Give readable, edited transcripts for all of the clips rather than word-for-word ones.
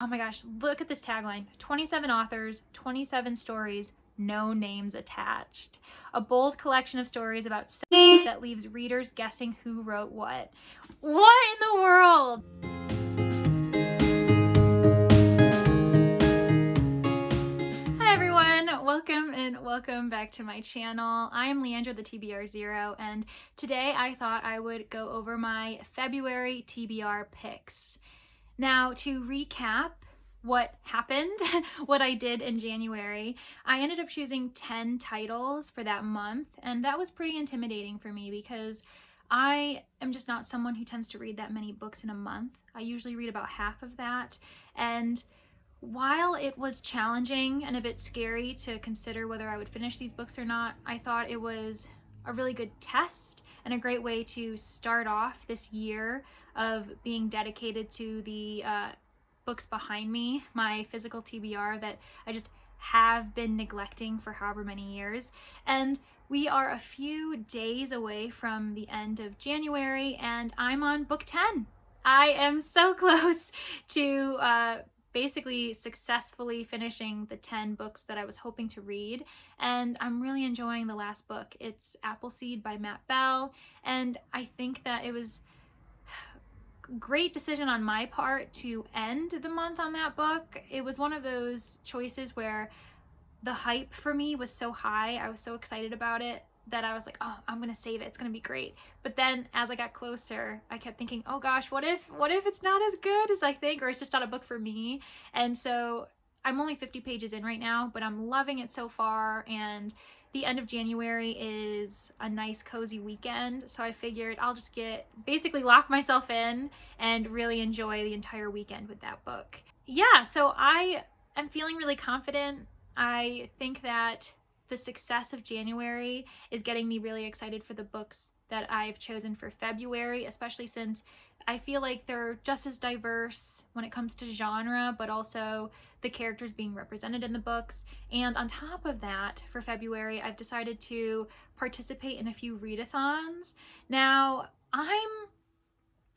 Oh my gosh, look at this tagline. 27 authors, 27 stories, no names attached. A bold collection of stories about stuff that leaves readers guessing who wrote what. What in the world? Hi everyone, welcome back to my channel. I am Leandra the TBR0, and today I thought I would go over my February TBR picks. Now, to recap what happened, what I did in January, I ended up choosing 10 titles for that month, and that was pretty intimidating for me because I am just not someone who tends to read that many books in a month. I usually read about half of that, and while it was challenging and a bit scary to consider whether I would finish these books or not, I thought it was a really good test and a great way to start off this year of being dedicated to the books behind me, my physical TBR that I just have been neglecting for however many years. And we are a few days away from the end of January, and I'm on book 10. I am so close to basically successfully finishing the 10 books that I was hoping to read, and I'm really enjoying the last book. It's Appleseed by Matt Bell, and I think that it was a great decision on my part to end the month on that book. It was one of those choices where the hype for me was so high, I was so excited about it, that I was like, oh, I'm gonna save it, it's gonna be great. But then as I got closer, I kept thinking, oh gosh, what if it's not as good as I think, or it's just not a book for me? And so I'm only 50 pages in right now, but I'm loving it so far, and the end of January is a nice cozy weekend, so I figured I'll just basically lock myself in and really enjoy the entire weekend with that book. Yeah, so I am feeling really confident. I think that the success of January is getting me really excited for the books that I've chosen for February, especially since I feel like they're just as diverse when it comes to genre, but also the characters being represented in the books. And on top of that, for February, I've decided to participate in a few readathons. Now, I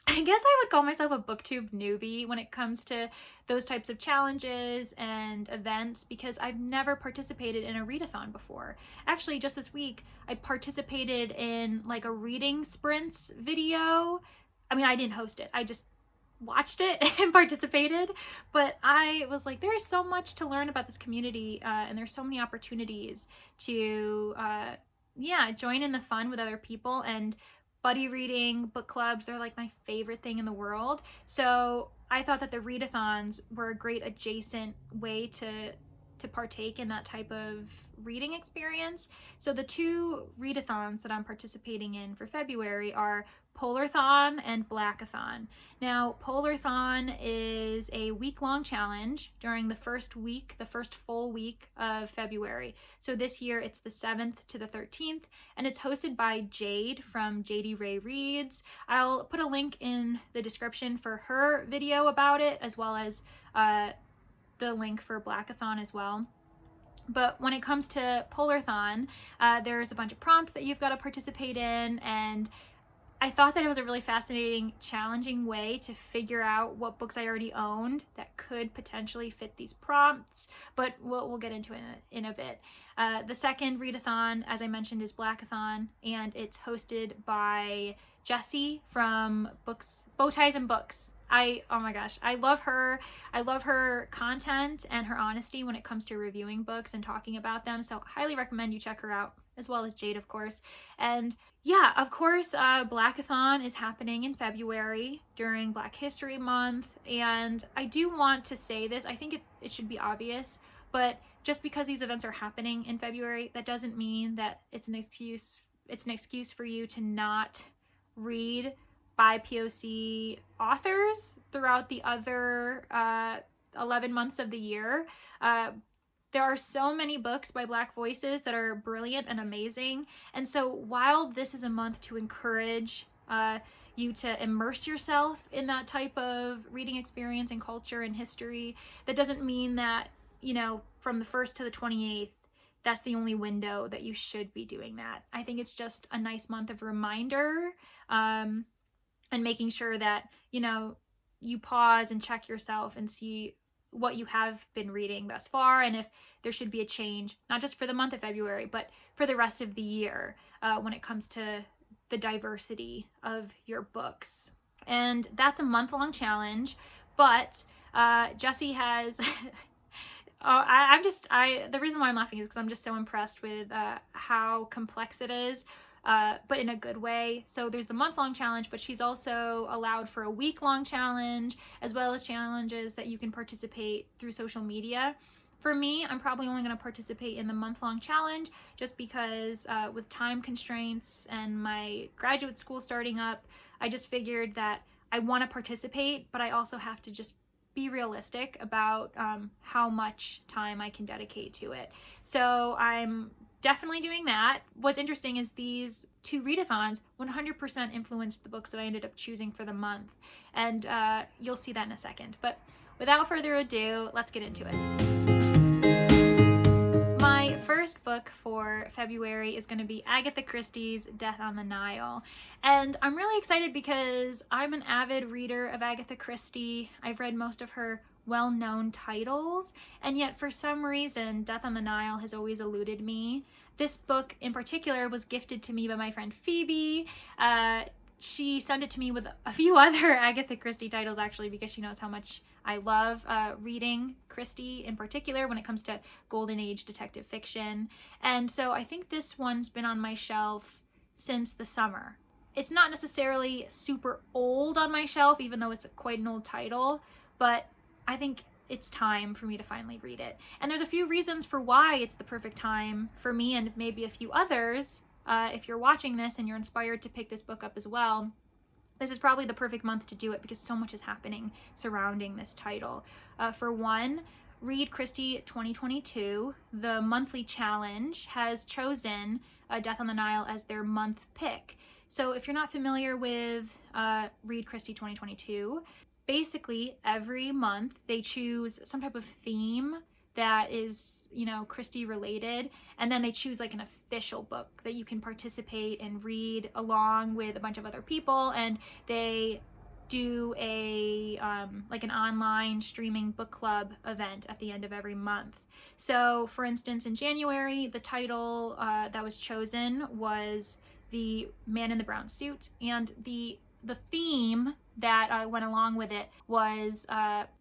guess I would call myself a booktube newbie when it comes to those types of challenges and events because I've never participated in a readathon before. Actually, just this week, I participated in like a reading sprints video. I mean, I didn't host it. I just watched it and participated, but I was like, there's so much to learn about this community, and there's so many opportunities to, join in the fun with other people. And buddy reading, book clubs, they're like my favorite thing in the world. So I thought that the readathons were a great adjacent way to partake in that type of reading experience. So the two readathons that I'm participating in for February are Polarthon and Blackathon. Now, Polarthon is a week-long challenge during the first full week of February. So this year it's the 7th to the 13th, and it's hosted by Jade from JD Ray Reads. I'll put a link in the description for her video about it, as well as the link for Blackathon as well. But when it comes to Polarthon, there's a bunch of prompts that you've got to participate in, and I thought that it was a really fascinating, challenging way to figure out what books I already owned that could potentially fit these prompts, but we'll get into it in a bit. The second readathon, as I mentioned, is Blackathon, and it's hosted by Jessie from Bowties and Books. Oh my gosh, I love her. I love her content and her honesty when it comes to reviewing books and talking about them, so highly recommend you check her out, as well as Jade, of course. And yeah, of course, Blackathon is happening in February during Black History Month, and I do want to say this, I think it should be obvious, but just because these events are happening in February, that doesn't mean that it's an excuse for you to not read BIPOC authors throughout the other 11 months of the year. There are so many books by Black voices that are brilliant and amazing. And so while this is a month to encourage you to immerse yourself in that type of reading experience and culture and history, that doesn't mean that, from the 1st to the 28th, that's the only window that you should be doing that. I think it's just a nice month of reminder, and making sure that, you pause and check yourself and see what you have been reading thus far, and if there should be a change, not just for the month of February, but for the rest of the year when it comes to the diversity of your books. And that's a month-long challenge, but Jessie has the reason why I'm laughing is because I'm just so impressed with how complex it is, but in a good way. So there's the month-long challenge, but she's also allowed for a week-long challenge, as well as challenges that you can participate through social media. For me, I'm probably only going to participate in the month-long challenge just because with time constraints and my graduate school starting up, I just figured that I want to participate, but I also have to just be realistic about how much time I can dedicate to it. So I'm definitely doing that. What's interesting is these 2 readathons 100% influenced the books that I ended up choosing for the month. And you'll see that in a second. But without further ado, let's get into it. My first book for February is going to be Agatha Christie's Death on the Nile. And I'm really excited because I'm an avid reader of Agatha Christie. I've read most of her well-known titles, and yet for some reason Death on the Nile has always eluded me. This book in particular was gifted to me by my friend Phoebe. She sent it to me with a few other Agatha Christie titles actually, because she knows how much I love reading Christie in particular when it comes to Golden Age detective fiction. And so I think this one's been on my shelf since the summer. It's not necessarily super old on my shelf, even though it's quite an old title, but I think it's time for me to finally read it. And there's a few reasons for why it's the perfect time for me, and maybe a few others. If you're watching this and you're inspired to pick this book up as well, this is probably the perfect month to do it because so much is happening surrounding this title. For one, ReadChristie2022, the monthly challenge, has chosen Death on the Nile as their month pick. So if you're not familiar with ReadChristie2022, basically every month they choose some type of theme that is, you know, Christie related, and then they choose like an official book that you can participate and read along with a bunch of other people, and they do a like an online streaming book club event at the end of every month. So for instance, in January, the title that was chosen was The Man in the Brown Suit, and the theme that went along with it was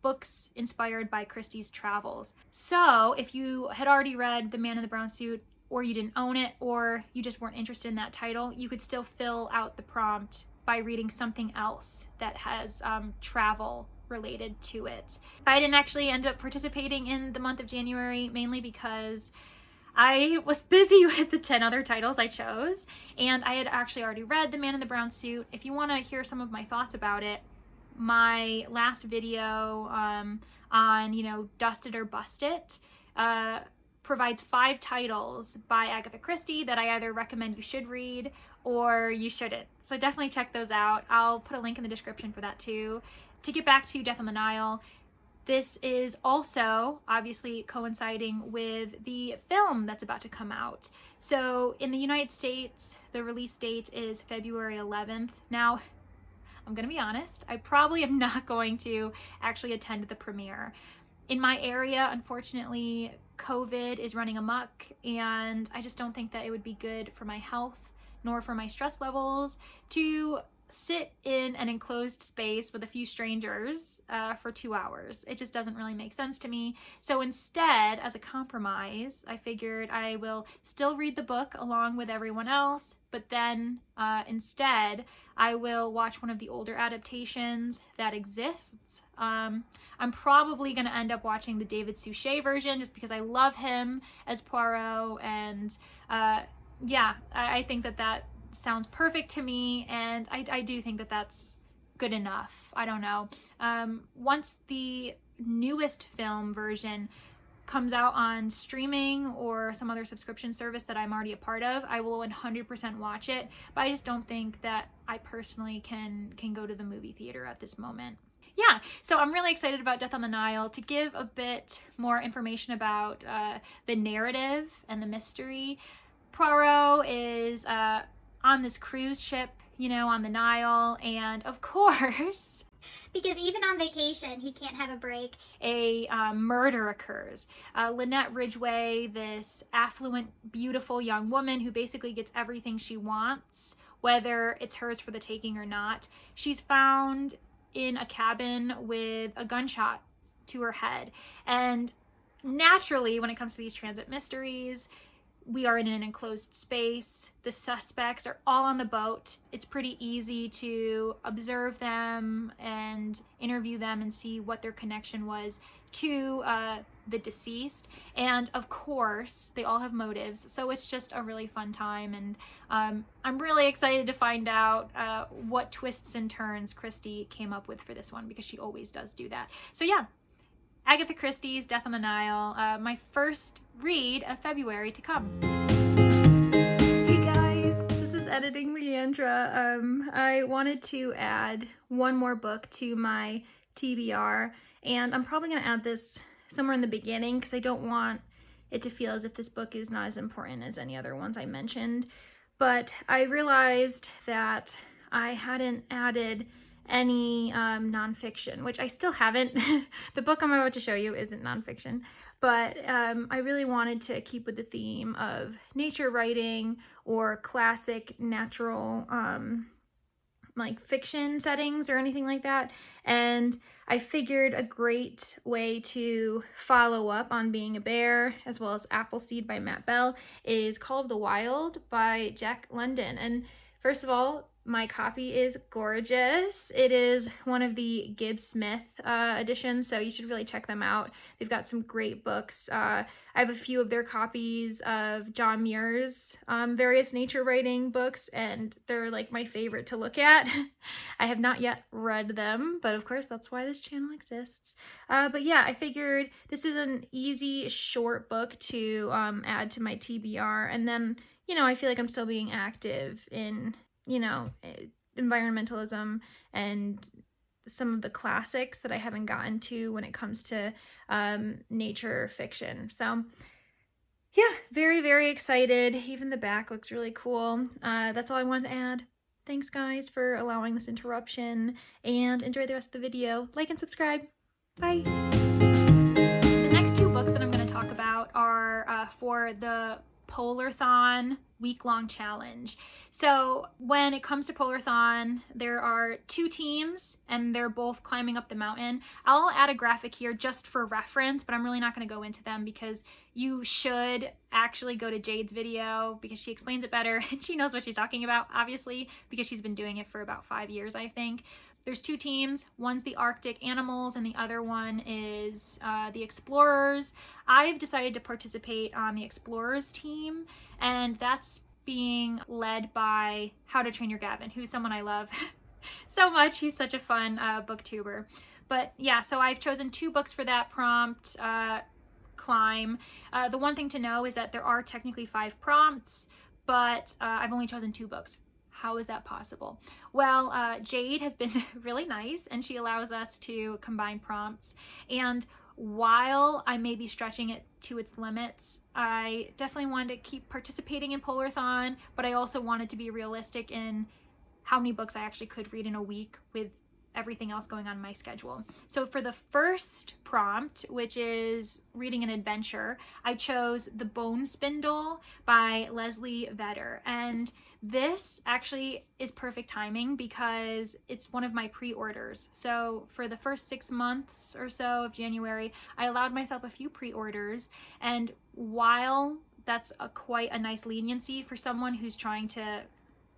books inspired by Christie's travels. So if you had already read The Man in the Brown Suit, or you didn't own it, or you just weren't interested in that title, you could still fill out the prompt by reading something else that has travel related to it. I didn't actually end up participating in the month of January, mainly because I was busy with the 10 other titles I chose, and I had actually already read The Man in the Brown Suit. If you want to hear some of my thoughts about it, my last video on, you know, Dust It or Bust It provides 5 titles by Agatha Christie that I either recommend you should read or you shouldn't. So definitely check those out. I'll put a link in the description for that too. To get back to Death on the Nile, this is also obviously coinciding with the film that's about to come out. So in the United States, the release date is February 11th. Now, I'm gonna be honest, I probably am not going to actually attend the premiere. In my area, unfortunately, COVID is running amok, and I just don't think that it would be good for my health nor for my stress levels to sit in an enclosed space with a few strangers for 2 hours. It just doesn't really make sense to me. So instead, as a compromise, I figured I will still read the book along with everyone else, but then instead I will watch one of the older adaptations that exists. I'm probably going to end up watching the David Suchet version just because I love him as Poirot, and yeah, I think that sounds perfect to me, and I do think that that's good enough. I don't know. Once the newest film version comes out on streaming or some other subscription service that I'm already a part of, I will 100% watch it, but I just don't think that I personally can go to the movie theater at this moment. Yeah, so I'm really excited about Death on the Nile. To give a bit more information about the narrative and the mystery, Poirot is on this cruise ship, you know, on the Nile, and of course, Because even on vacation, he can't have a break. A murder occurs. Lynette Ridgway, this affluent, beautiful young woman who basically gets everything she wants, whether it's hers for the taking or not, she's found in a cabin with a gunshot to her head. And naturally, when it comes to these transit mysteries, we are in an enclosed space. The suspects are all on the boat. It's pretty easy to observe them and interview them and see what their connection was to the deceased. And of course, they all have motives. So it's just a really fun time. And I'm really excited to find out what twists and turns Christie came up with for this one, because she always does do that. So yeah, Agatha Christie's Death on the Nile, my first read of February to come. Hey guys, this is Editing Leandra. I wanted to add one more book to my TBR, and I'm probably going to add this somewhere in the beginning because I don't want it to feel as if this book is not as important as any other ones I mentioned. But I realized that I hadn't added any nonfiction, which I still haven't. The book I'm about to show you isn't nonfiction, but I really wanted to keep with the theme of nature writing or classic natural like fiction settings or anything like that. And I figured a great way to follow up on Being a Bear, as well as Appleseed by Matt Bell, is Call of the Wild by Jack London. And first of all, my copy is gorgeous. It is one of the Gibbs Smith editions, so you should really check them out. They've got some great books. I have a few of their copies of John Muir's various nature writing books, and they're like my favorite to look at. I have not yet read them, but of course that's why this channel exists. But yeah, I figured this is an easy, short book to add to my TBR, and then, you know, I feel like I'm still being active in, you know, environmentalism and some of the classics that I haven't gotten to when it comes to nature fiction. So yeah, very, very excited. Even the back looks really cool. That's all I wanted to add. Thanks guys for allowing this interruption, and enjoy the rest of the video. Like and subscribe. Bye. The next two books that I'm going to talk about are for the Polarthon week-long challenge. So when it comes to Polarthon, there are two teams and they're both climbing up the mountain. I'll add a graphic here just for reference, but I'm really not going to go into them because you should actually go to Jade's video because she explains it better and she knows what she's talking about, obviously, because she's been doing it for about 5 years, I think. There's two teams. One's the Arctic Animals and the other one is the Explorers. I've decided to participate on the Explorers team, and that's being led by How to Train Your Gavan, who's someone I love so much. He's such a fun booktuber. But yeah, so I've chosen 2 books for that prompt climb. The one thing to know is that there are technically 5 prompts, but I've only chosen 2 books. How is that possible? Well, Jade has been really nice and she allows us to combine prompts. And while I may be stretching it to its limits, I definitely wanted to keep participating in Polarthon, but I also wanted to be realistic in how many books I actually could read in a week with everything else going on in my schedule. So for the first prompt, which is reading an adventure, I chose The Bone Spindle by Leslie Vedder. And this actually is perfect timing because it's one of my pre-orders. So for the first 6 months or so of January, I allowed myself a few pre-orders. And while that's quite a nice leniency for someone who's trying to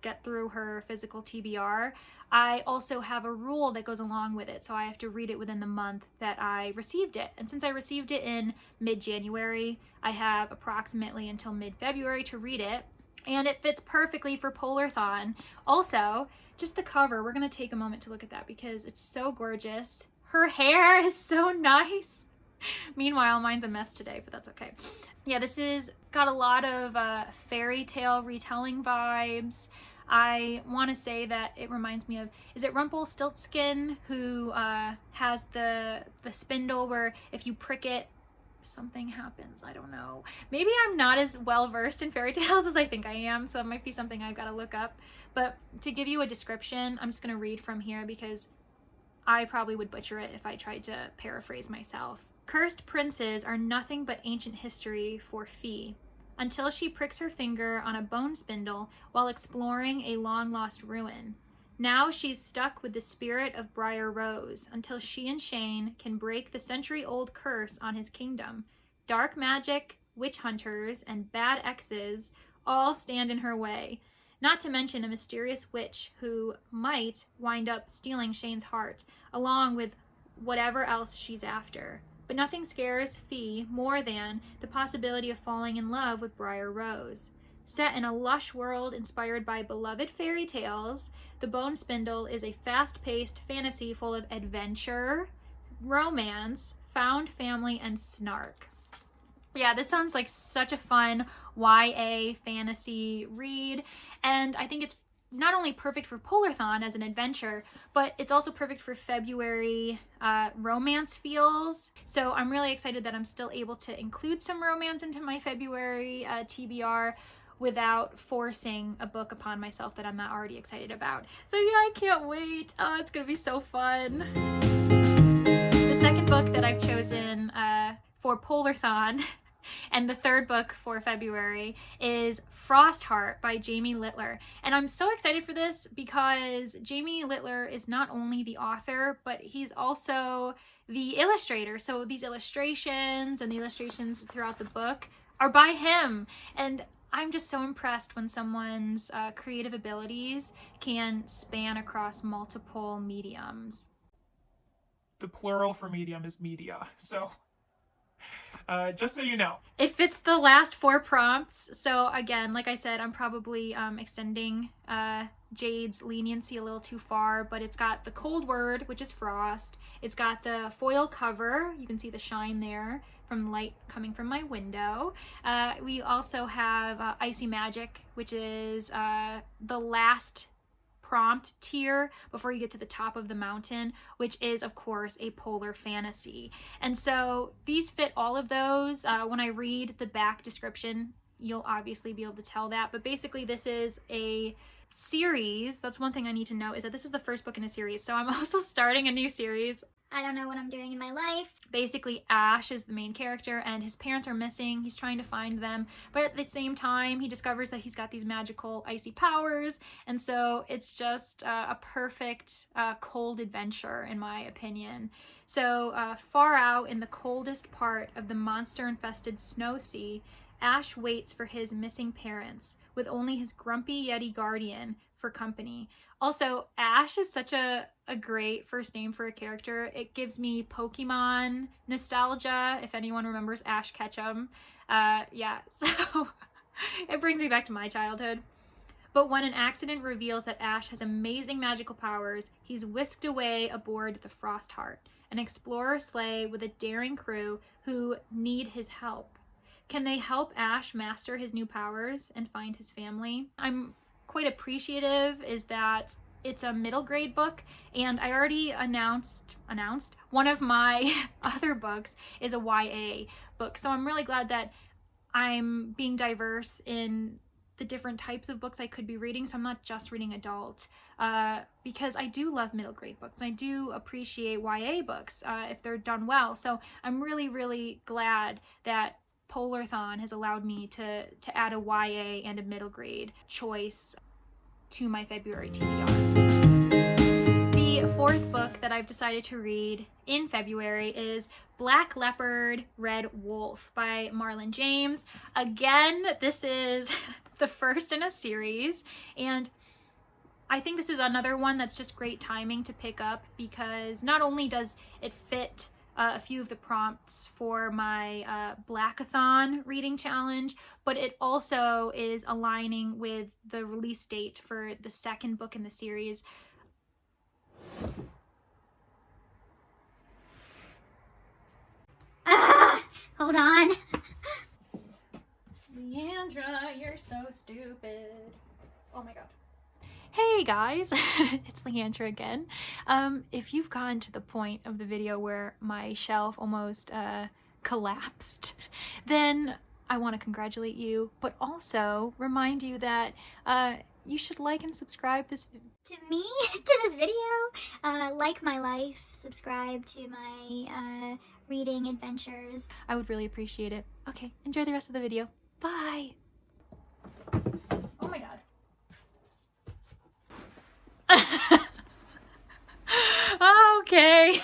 get through her physical TBR, I also have a rule that goes along with it. So I have to read it within the month that I received it. And since I received it in mid-January, I have approximately until mid-February to read it. And it fits perfectly for Polarthon. Also, just the cover, we're gonna take a moment to look at that because it's so gorgeous. Her hair is so nice. Meanwhile, mine's a mess today, but that's okay. Yeah, this is got a lot of fairy tale retelling vibes. I want to say that it reminds me of, is it Rumpelstiltskin who has the spindle where if you prick it, something happens. I don't know. Maybe I'm not as well versed in fairy tales as I think I am, so it might be something I've got to look up. But to give you a description, I'm just going to read from here because I probably would butcher it if I tried to paraphrase myself. Cursed princes are nothing but ancient history for Fee, until she pricks her finger on a bone spindle while exploring a long-lost ruin. Now she's stuck with the spirit of Briar Rose until she and Shane can break the century-old curse on his kingdom. Dark magic, witch hunters, and bad exes all stand in her way, not to mention a mysterious witch who might wind up stealing Shane's heart, along with whatever else she's after. But nothing scares Fee more than the possibility of falling in love with Briar Rose. Set in a lush world inspired by beloved fairy tales, The Bone Spindle is a fast-paced fantasy full of adventure, romance, found family, and snark. Yeah, this sounds like such a fun YA fantasy read, and I think it's not only perfect for Polarthon as an adventure, but it's also perfect for February romance feels. So I'm really excited that I'm still able to include some romance into my February TBR without forcing a book upon myself that I'm not already excited about. So yeah, I can't wait. Oh, it's gonna be so fun. The second book that I've chosen for Polarthon and the third book for February is Frostheart by Jamie Littler. And I'm so excited for this because Jamie Littler is not only the author, but he's also the illustrator. So these illustrations and the illustrations throughout the book are by him. And I'm just so impressed when someone's creative abilities can span across multiple mediums. The plural for medium is media, so just so you know. It fits the last 4 prompts. So again, like I said, I'm probably extending Jade's leniency a little too far, but it's got the cold word, which is frost. It's got the foil cover. You can see the shine there from the light coming from my window. We also have icy magic, which is the last prompt tier before you get to the top of the mountain, which is of course a polar fantasy. And so these fit all of those. When I read the back description, you'll obviously be able to tell that, but basically this is a series. That's one thing I need to know, is that this is the first book in a series. So I'm also starting a new series. I don't know what I'm doing in my life. Basically, Ash is the main character and his parents are missing. He's trying to find them, but at the same time, he discovers that he's got these magical icy powers. And so it's just a perfect cold adventure, in my opinion. So far out in the coldest part of the monster-infested snow sea, Ash waits for his missing parents, with only his grumpy Yeti guardian for company. Also, Ash is such a great first name for a character. It gives me Pokemon nostalgia, if anyone remembers Ash Ketchum. Yeah, so it brings me back to my childhood. But when an accident reveals that Ash has amazing magical powers, he's whisked away aboard the Frostheart, an explorer sleigh with a daring crew who need his help. Can they help Ash master his new powers and find his family? I'm quite appreciative is that it's a middle grade book, and I already announced one of my other books is a YA book. So I'm really glad that I'm being diverse in the different types of books I could be reading. So I'm not just reading adult, because I do love middle grade books. And I do appreciate YA books if they're done well. So I'm really, really glad that Polarthon has allowed me to add a YA and a middle grade choice to my February TBR. The fourth book that I've decided to read in February is Black Leopard, Red Wolf by Marlon James. Again, this is the first in a series, and I think this is another one that's just great timing to pick up, because not only does it fit a few of the prompts for my Blackathon reading challenge, but it also is aligning with the release date for the second book in the series. Hold on. Leandra, you're so stupid. Oh my god. Hey guys, it's Leandra again. If you've gotten to the point of the video where my shelf almost collapsed, then I want to congratulate you, but also remind you that you should like and subscribe this. To me, to this video, like my life, subscribe to my reading adventures. I would really appreciate it. Okay, enjoy the rest of the video. Bye. Oh my god. Okay.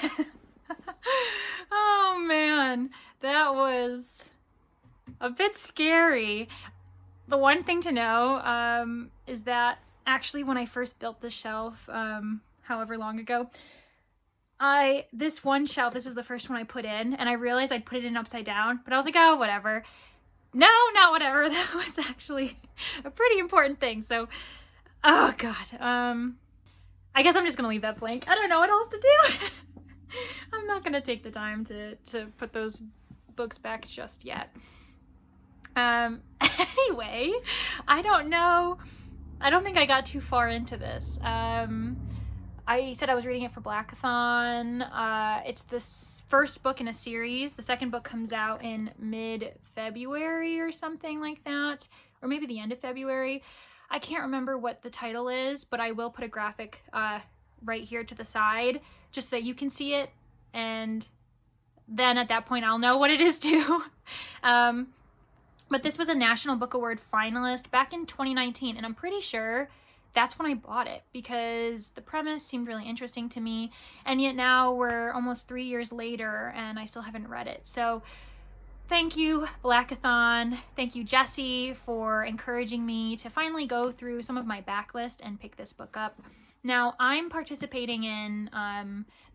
Oh man, that was a bit scary. The one thing to know is that actually when I first built this shelf, however long ago, this one shelf, this was the first one I put in, and I realized I'd put it in upside down, but I was like, oh, whatever. No, not whatever. That was actually a pretty important thing. So, oh god. I guess I'm just gonna leave that blank. I don't know what else to do. I'm not gonna take the time to put those books back just yet. Anyway, I don't know. I don't think I got too far into this. I said I was reading it for Blackathon. It's the first book in a series. The second book comes out in mid-February or something like that, or maybe the end of February. I can't remember what the title is, but I will put a graphic right here to the side just so that you can see it, and then at that point I'll know what it is too. But this was a National Book Award finalist back in 2019, and I'm pretty sure that's when I bought it because the premise seemed really interesting to me, and yet now we're almost 3 years later and I still haven't read it. So thank you, Blackathon. Thank you, Jessie, for encouraging me to finally go through some of my backlist and pick this book up. Now, I'm participating in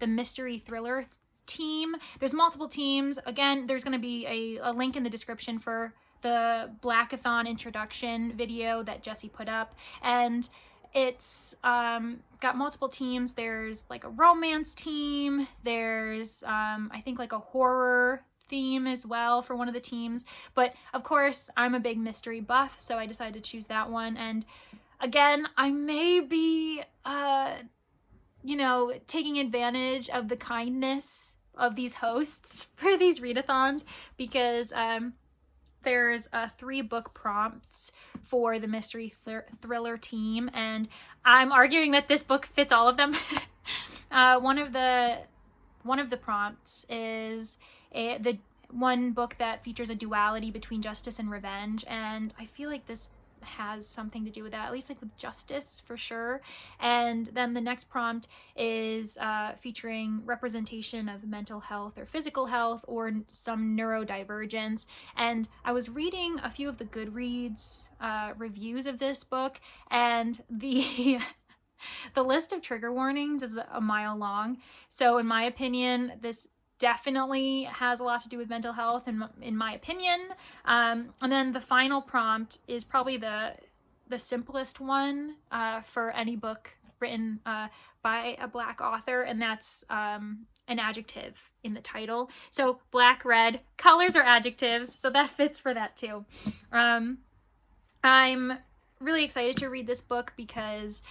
the mystery thriller team. There's multiple teams. Again, there's going to be a link in the description for the Blackathon introduction video that Jessie put up, and it's got multiple teams. There's like a romance team, there's I think like a horror theme as well for one of the teams, but of course I'm a big mystery buff, so I decided to choose that one. And again, I may be you know, taking advantage of the kindness of these hosts for these readathons, because there's 3 book prompts for the mystery thriller team, and I'm arguing that this book fits all of them. One of the prompts is the one book that features a duality between justice and revenge, and I feel like this has something to do with that, at least like with justice for sure. And then the next prompt is featuring representation of mental health or physical health or some neurodivergence. And I was reading a few of the Goodreads reviews of this book, and the list of trigger warnings is a mile long. So in my opinion, this definitely has a lot to do with mental health, in my opinion. And then the final prompt is probably the simplest one for any book written by a Black author, and that's an adjective in the title. So black, red, colors are adjectives, so that fits for that too. I'm really excited to read this book because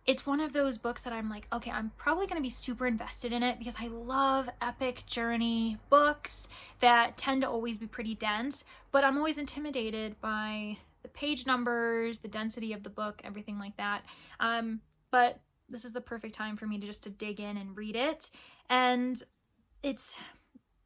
it's one of those books that I'm like, okay, I'm probably going to be super invested in it because I love epic journey books that tend to always be pretty dense, but I'm always intimidated by the page numbers, the density of the book, everything like that. But this is the perfect time for me to dig in and read it. And it's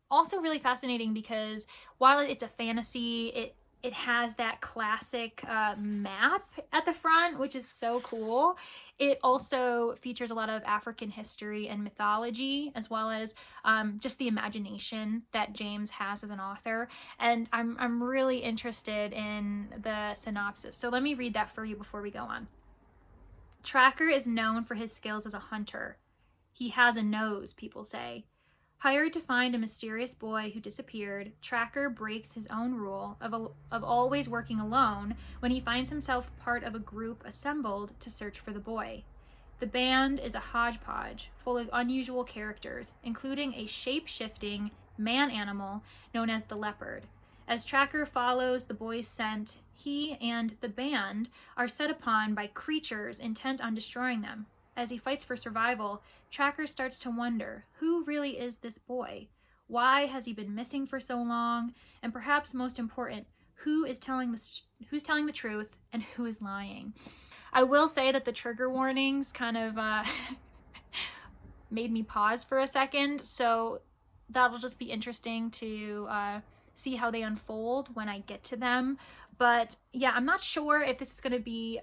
also really fascinating because while it's a fantasy, it has that classic map at the front, which is so cool. It also features a lot of African history and mythology, as well as just the imagination that James has as an author. And I'm really interested in the synopsis. So let me read that for you before we go on. Tracker is known for his skills as a hunter. He has a nose, people say. Hired to find a mysterious boy who disappeared, Tracker breaks his own rule of always working alone when he finds himself part of a group assembled to search for the boy. The band is a hodgepodge full of unusual characters, including a shape-shifting man-animal known as the Leopard. As Tracker follows the boy's scent, he and the band are set upon by creatures intent on destroying them. As he fights for survival, Tracker starts to wonder, who really is this boy? Why has he been missing for so long? And perhaps most important, who's telling the truth and who is lying? I will say that the trigger warnings kind of made me pause for a second, so that'll just be interesting to see how they unfold when I get to them. But yeah, I'm not sure if this is going to be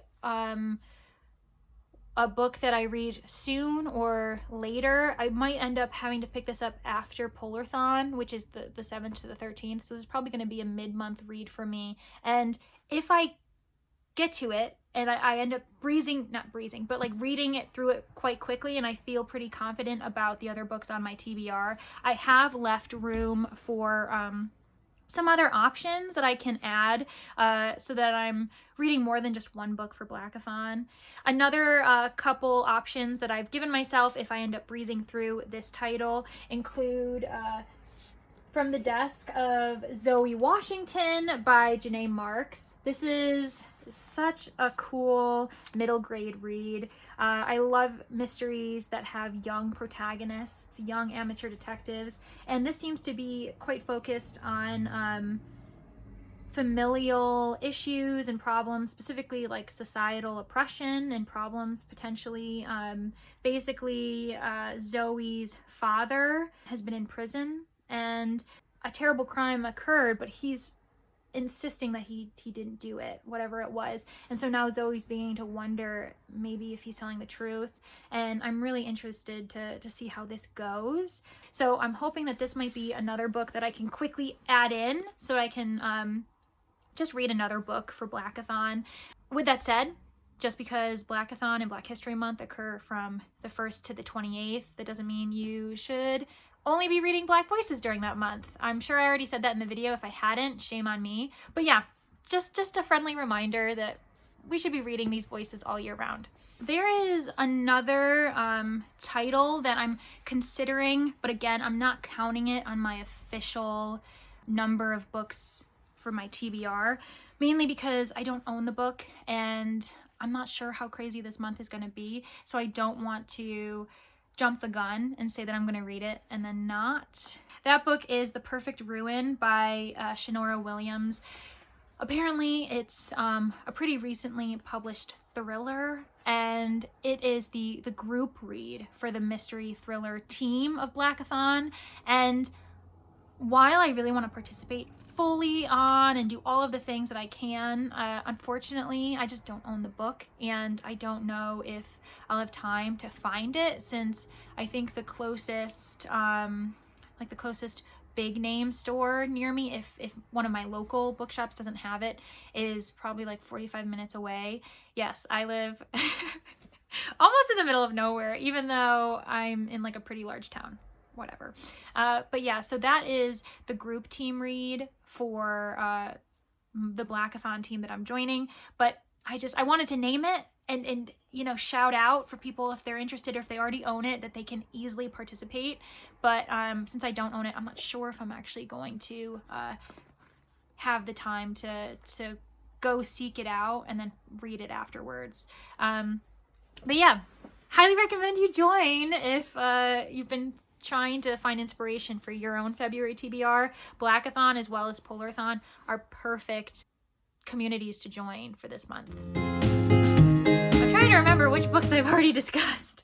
a book that I read soon or later. I might end up having to pick this up after Polarthon, which is the 7th to the 13th. So this is probably going to be a mid-month read for me. And if I get to it and I end up reading it through it quite quickly, and I feel pretty confident about the other books on my TBR, I have left room for some other options that I can add so that I'm reading more than just one book for Blackathon. Another couple options that I've given myself if I end up breezing through this title include From the Desk of Zoe Washington by Janae Marks. This is such a cool middle grade read. I love mysteries that have young protagonists, young amateur detectives, and this seems to be quite focused on familial issues and problems, specifically like societal oppression and problems potentially. Basically, Zoe's father has been in prison and a terrible crime occurred, but he's insisting that he didn't do it, whatever it was. And so now Zoe's beginning to wonder maybe if he's telling the truth, and I'm really interested to see how this goes. So I'm hoping that this might be another book that I can quickly add in so I can just read another book for Blackathon. With that said, just because Blackathon and Black History Month occur from the 1st to the 28th, that doesn't mean you should only be reading Black voices during that month. I'm sure I already said that in the video. If I hadn't, shame on me. But yeah, just a friendly reminder that we should be reading these voices all year round. There is another title that I'm considering, but again, I'm not counting it on my official number of books for my TBR, mainly because I don't own the book and I'm not sure how crazy this month is going to be, so I don't want to jump the gun and say that I'm going to read it and then not. That book is The Perfect Ruin by Shanora Williams. Apparently it's a pretty recently published thriller, and it is the group read for the mystery thriller team of Blackathon. And while I really want to participate fully on and do all of the things that I can, unfortunately I just don't own the book, and I don't know if I'll have time to find it, since I think the closest the closest big name store near me, if one of my local bookshops doesn't have it, is probably like 45 minutes away. Yes, I live almost in the middle of nowhere, even though I'm in like a pretty large town. Whatever. But yeah, so that is the group team read for the Blackathon team that I'm joining. But I wanted to name it and you know, shout out for people if they're interested or if they already own it, that they can easily participate. But since I don't own it, I'm not sure if I'm actually going to have the time to go seek it out and then read it afterwards. But yeah, highly recommend you join if you've been trying to find inspiration for your own February TBR. Blackathon as well as Polarthon are perfect communities to join for this month. I'm trying to remember which books I've already discussed.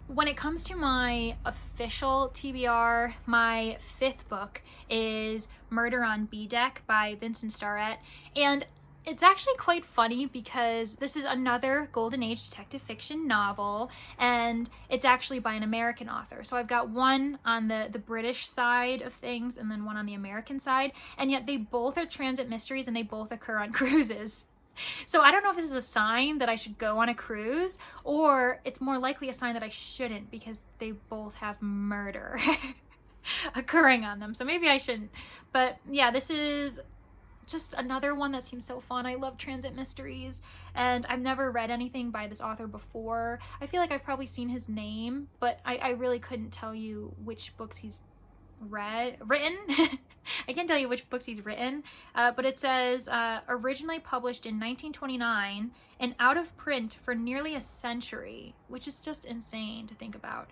When it comes to my official TBR, my 5th book is Murder on B Deck by Vincent Starrett, and it's actually quite funny because this is another Golden Age detective fiction novel, and it's actually by an American author. So I've got one on the British side of things and then one on the American side, and yet they both are transit mysteries and they both occur on cruises. So I don't know if this is a sign that I should go on a cruise, or it's more likely a sign that I shouldn't because they both have murder occurring on them. So maybe I shouldn't. But yeah, this is just another one that seems so fun. I love transit mysteries, and I've never read anything by this author before. I feel like I've probably seen his name, but I really couldn't tell you which books he's written. I can't tell you which books he's written, but it says originally published in 1929 and out of print for nearly a century, which is just insane to think about.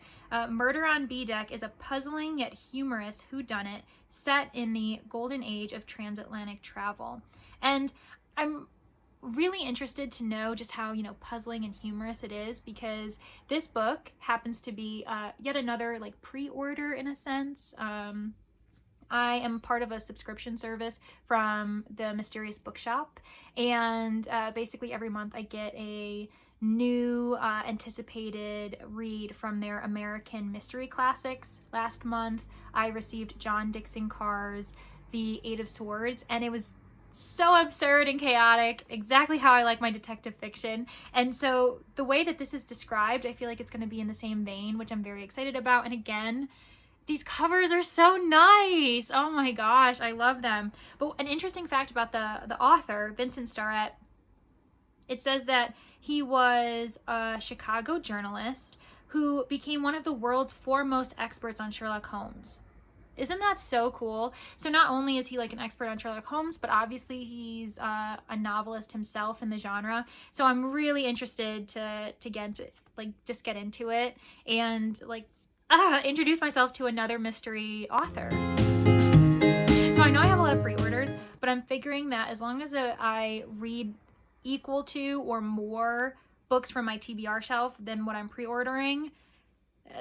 Murder on B Deck is a puzzling yet humorous whodunit set in the golden age of transatlantic travel. And I'm really interested to know just how, you know, puzzling and humorous it is, because this book happens to be yet another like pre-order in a sense. I am part of a subscription service from the Mysterious Bookshop, and basically every month I get a new anticipated read from their American mystery classics. Last month I received John Dixon Carr's The Eight of Swords, and it was so absurd and chaotic, exactly how I like my detective fiction. And so the way that this is described, I feel like it's going to be in the same vein, which I'm very excited about. And again, these covers are so nice. Oh my gosh, I love them. But an interesting fact about the author, Vincent Starrett, it says that he was a Chicago journalist who became one of the world's foremost experts on Sherlock Holmes. Isn't that so cool? So not only is he like an expert on Sherlock Holmes, but obviously he's a novelist himself in the genre. So I'm really interested to like just get into it and like introduce myself to another mystery author. So I know I have a lot of pre-orders, but I'm figuring that as long as I read equal to or more books from my TBR shelf than what I'm pre-ordering,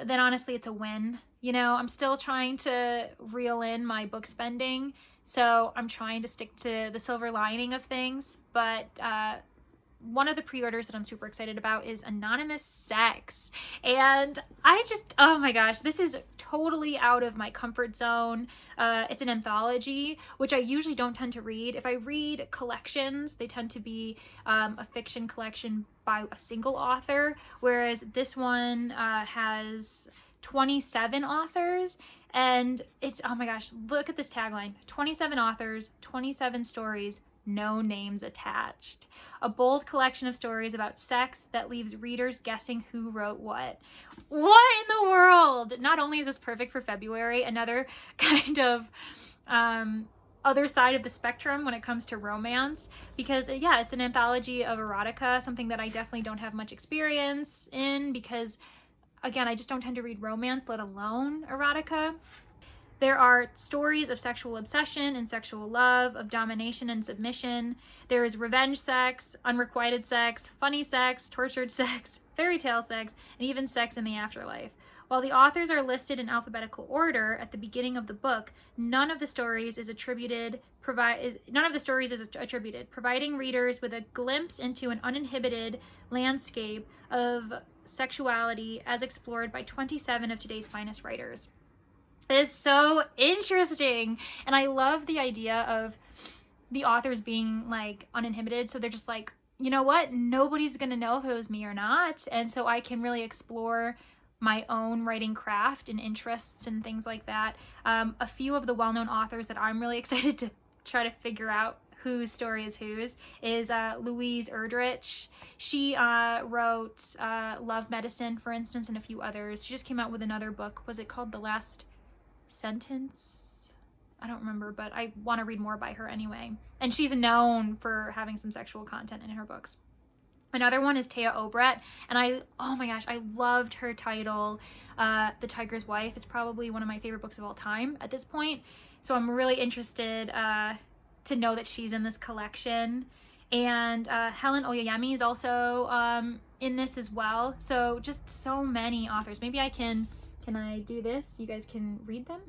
then honestly it's a win. You know, I'm still trying to reel in my book spending, so I'm trying to stick to the silver lining of things, but one of the pre-orders that I'm super excited about is Anonymous Sex. And I just, oh my gosh, this is totally out of my comfort zone. It's an anthology, which I usually don't tend to read. If I read collections, they tend to be a fiction collection by a single author, whereas this one has 27 authors. And it's, oh my gosh, look at this tagline: 27 authors, 27 stories, no names attached. A bold collection of stories about sex that leaves readers guessing who wrote what. What in the world? Not only is this perfect for February, another kind of other side of the spectrum when it comes to romance, because yeah, it's an anthology of erotica, something that I definitely don't have much experience in, because again, I just don't tend to read romance, let alone erotica. There are stories of sexual obsession and sexual love, of domination and submission. There is revenge sex, unrequited sex, funny sex, tortured sex, fairy tale sex, and even sex in the afterlife. While the authors are listed in alphabetical order at the beginning of the book, none of the stories is attributed, providing readers with a glimpse into an uninhibited landscape of sexuality as explored by 27 of today's finest writers. It is so interesting, and I love the idea of the authors being like uninhibited, so they're just like, you know what, nobody's gonna know if it was me or not, and so I can really explore my own writing craft and interests and things like that. A few of the well-known authors that I'm really excited to try to figure out whose story is whose is Louise Erdrich. She wrote Love Medicine, for instance, and a few others. She just came out with another book. Was it called The Last Sentence? I don't remember, but I want to read more by her anyway. And she's known for having some sexual content in her books. Another one is Taya Obret, and oh my gosh, I loved her title, The Tiger's Wife. It's probably one of my favorite books of all time at this point. So I'm really interested to know that she's in this collection. And Helen Oyeyemi is also in this as well. So just so many authors. Maybe I can I do this? You guys can read them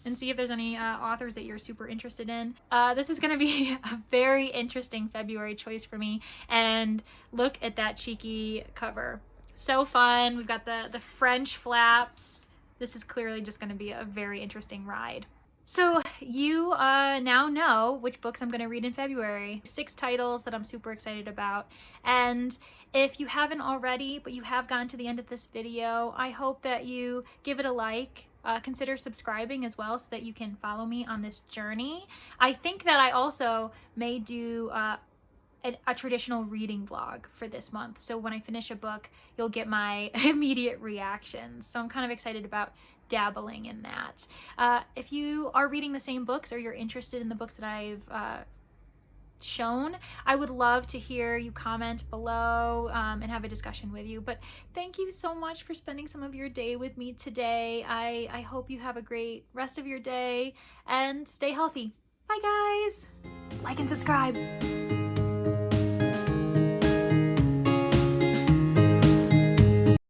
and see if there's any authors that you're super interested in. This is going to be a very interesting February choice for me. And look at that cheeky cover. So fun. We've got the French flaps. This is clearly just going to be a very interesting ride. So you now know which books I'm going to read in February. 6 titles that I'm super excited about. And if you haven't already, but you have gotten to the end of this video, I hope that you give it a like. Consider subscribing as well so that you can follow me on this journey. I think that I also may do a traditional reading vlog for this month. So when I finish a book, you'll get my immediate reactions. So I'm kind of excited about dabbling in that. If you are reading the same books or you're interested in the books that I've shown, I would love to hear you comment below and have a discussion with you. But thank you so much for spending some of your day with me today. I hope you have a great rest of your day and stay healthy. Bye guys! Like and subscribe.